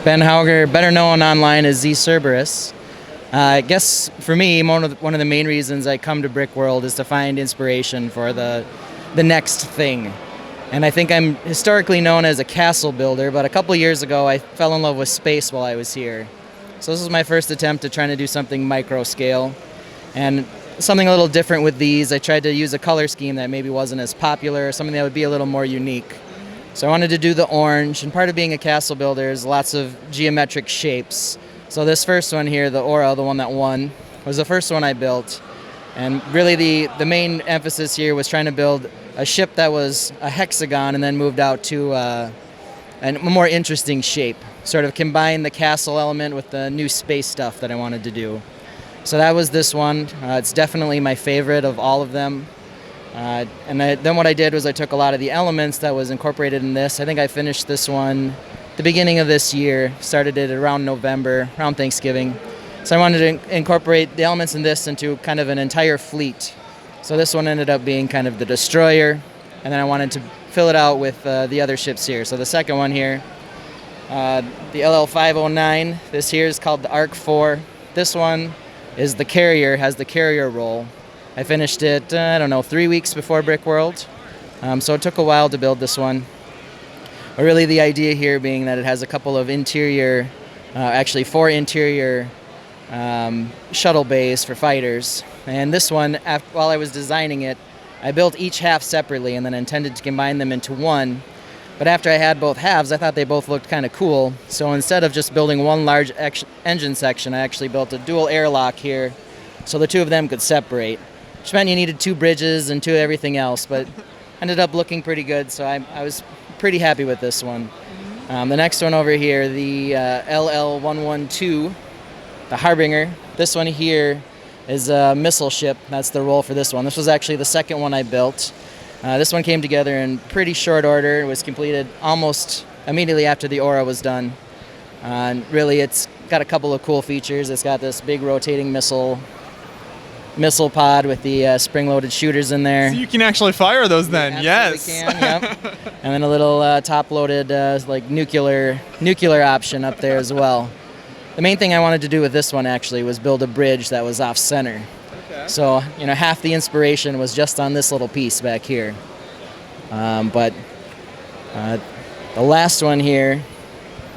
Ben Hauger, better known online as Z Cerberus. I guess for me, one of the main reasons I come to Brickworld is to find inspiration for the next thing. And I think I'm historically known as a castle builder, but a couple years ago I fell in love with space while I was here. So this was my first attempt at trying to do something microscale. And something a little different with these. I tried to use a color scheme that maybe wasn't as popular, something that would be a little more unique. So I wanted to do the orange, and part of being a castle builder is lots of geometric shapes. So this first one here, the Aura, the one that won, was the first one I built. And really the main emphasis here was trying to build a ship that was a hexagon and then moved out to a more interesting shape. Sort of combine the castle element with the new space stuff that I wanted to do. So that was this one. It's definitely my favorite of all of them. Then what I did was I took a lot of the elements that was incorporated in this. I think I finished this one the beginning of this year, started it around November, around Thanksgiving. So I wanted to incorporate the elements in this into kind of an entire fleet. So this one ended up being kind of the destroyer, and then I wanted to fill it out with the other ships here. So the second one here, the LL509, this here is called the Arc 4. This one is the carrier, has the carrier role. I finished it, 3 weeks before Brickworld. So it took a while to build this one. But really the idea here being that it has a couple of interior, actually 4 interior shuttle bays for fighters. And this one, while I was designing it, I built each half separately and then intended to combine them into one. But after I had both halves, I thought they both looked kind of cool. So instead of just building one large engine section, I actually built a dual airlock here so the two of them could separate, which meant you needed 2 bridges and 2 everything else, but ended up looking pretty good, so I was pretty happy with this one. The next one over here, the LL112, the Harbinger. This one here is a missile ship. That's the role for this one. This was actually the second one I built. This one came together in pretty short order. It was completed almost immediately after the Aura was done. And really, it's got a couple of cool features. It's got this big rotating missile pod with the spring-loaded shooters in there. So you can actually fire those then, yes. Can, yep. And then a little top-loaded like nuclear option up there as well. The main thing I wanted to do with this one actually was build a bridge that was off-center. Okay. So half the inspiration was just on this little piece back here. But the last one here,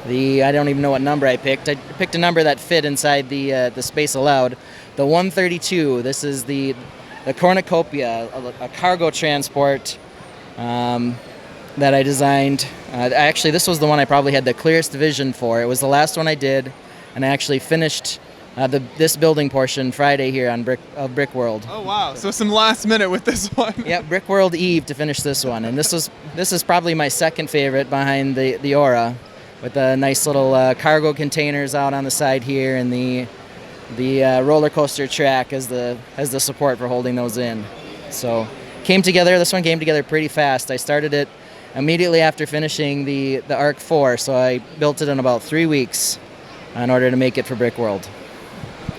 I don't even know what number I picked. I picked a number that fit inside the space allowed. The 132. This is the cornucopia, a cargo transport that I designed. Actually, this was the one I probably had the clearest vision for. It was the last one I did, and I actually finished this building portion Friday here on Brickworld. Oh wow! So some last minute with this one. Yep, Brickworld Eve to finish this one, and this is probably my second favorite behind the Aura, with the nice little cargo containers out on the side here, and the roller coaster track as the support for holding those in. So this one came together pretty fast. I started it immediately after finishing the Arc 4, so I built it in about 3 weeks in order to make it for Brickworld.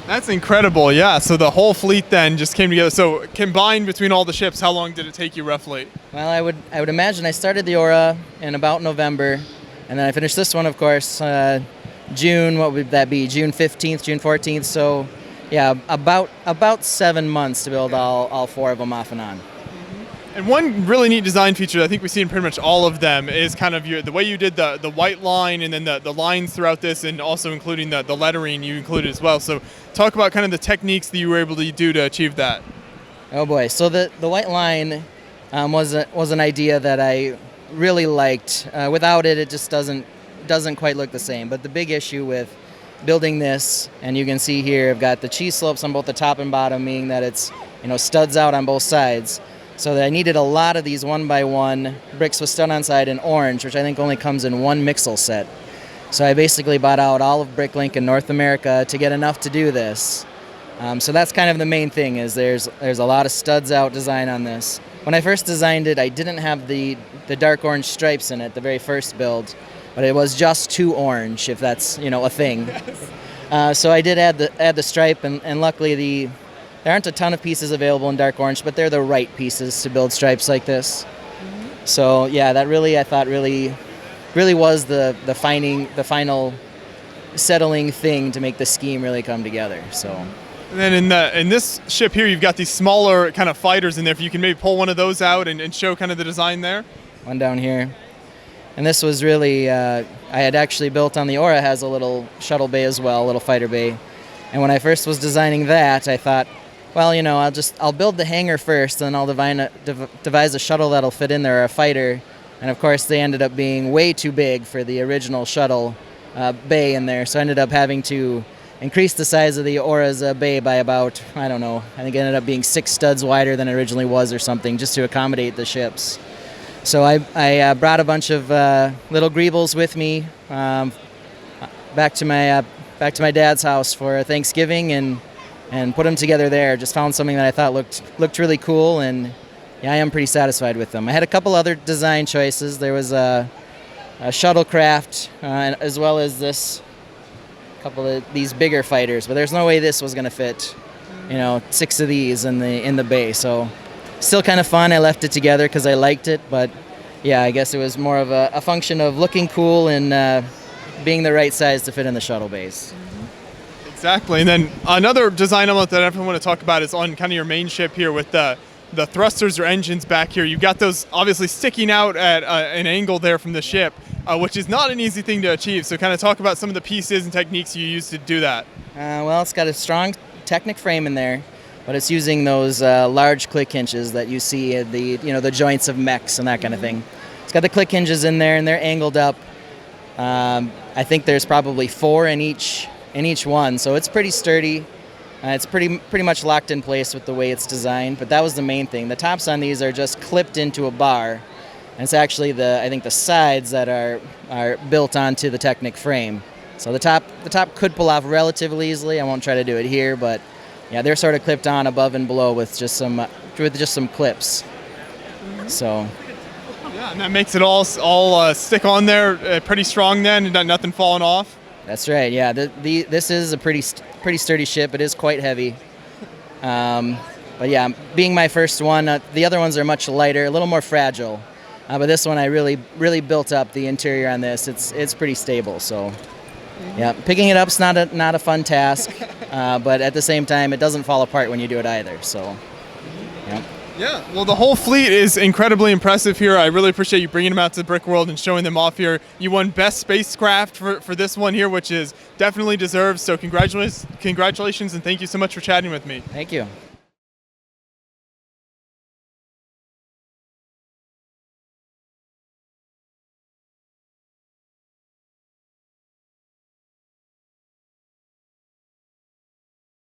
That's incredible, yeah. So the whole fleet then just came together. So combined between all the ships, how long did it take you roughly? Well, I would imagine I started the Aura in about November, and then I finished this one, of course, June, what would that be? June 15th, June 14th. So, yeah, about 7 months to build all 4 of them off and on. And one really neat design feature that I think we see in pretty much all of them is kind of the way you did the white line and then the lines throughout this, and also including the lettering you included as well. So talk about kind of the techniques that you were able to do to achieve that. Oh boy, so the white line was an idea that I really liked. Without it, it just doesn't quite look the same. But the big issue with building this, and you can see here, I've got the cheese slopes on both the top and bottom, meaning that it's studs out on both sides. So that I needed a lot of these 1x1 bricks with stud on side in orange, which I think only comes in one Mixel set. So I basically bought out all of Bricklink in North America to get enough to do this. So that's kind of the main thing, is there's a lot of studs out design on this. When I first designed it, I didn't have the dark orange stripes in it, the very first build, but it was just too orange, if that's a thing. Yes. So I did add the stripe, and luckily there aren't a ton of pieces available in dark orange, but they're the right pieces to build stripes like this. So yeah, that I thought really was the final settling thing to make the scheme really come together. So. And then in this ship here, you've got these smaller kind of fighters in there. If you can maybe pull one of those out and show kind of the design there. One down here. And this was really, I had actually built on the Aura, has a little shuttle bay as well, a little fighter bay. And when I first was designing that, I thought, well, you know, I'll build the hangar first, and I'll devise a shuttle that'll fit in there, or a fighter. And of course, they ended up being way too big for the original shuttle bay in there. So I ended up having to increase the size of the Aura's bay by about, I don't know, I think it ended up being 6 studs wider than it originally was or something, just to accommodate the ships. So I brought a bunch of little greebles with me back to my dad's house for Thanksgiving, and put them together there. Just found something that I thought looked really cool, and yeah, I am pretty satisfied with them. I had a couple other design choices. There was a shuttlecraft, as well as this couple of these bigger fighters, but there's no way this was going to fit, 6 of these in the bay. So still kind of fun. I left it together because I liked it, but yeah, I guess it was more of a function of looking cool and being the right size to fit in the shuttle bays. Exactly. And then another design element that I definitely want to talk about is on kind of your main ship here with the thrusters or engines back here. You've got those obviously sticking out at an angle there from the ship, which is not an easy thing to achieve. So kind of talk about some of the pieces and techniques you use to do that. Well, it's got a strong Technic frame in there, but it's using those large click hinges that you see at the joints of mechs and that kind of thing. It's got the click hinges in there, and they're angled up. I think there's probably 4 in each one, so it's pretty sturdy. It's pretty much locked in place with the way it's designed, but that was the main thing. The tops on these are just clipped into a bar, and it's actually I think the sides that are built onto the Technic frame. So the top could pull off relatively easily. I won't try to do it here, but yeah, they're sort of clipped on above and below with just some clips. So. Yeah, and that makes it all stick on there pretty strong then, and nothing falling off. That's right. Yeah, this is a pretty sturdy ship. It is quite heavy. But yeah, being my first one, the other ones are much lighter, a little more fragile. But this one, I really built up the interior on this. It's pretty stable. So yeah, picking it up's not a fun task, but at the same time, it doesn't fall apart when you do it either. So yeah. Yeah, well, the whole fleet is incredibly impressive here. I really appreciate you bringing them out to Brickworld and showing them off here. You won Best Spacecraft for this one here, which is definitely deserved. So congratulations, and thank you so much for chatting with me. Thank you.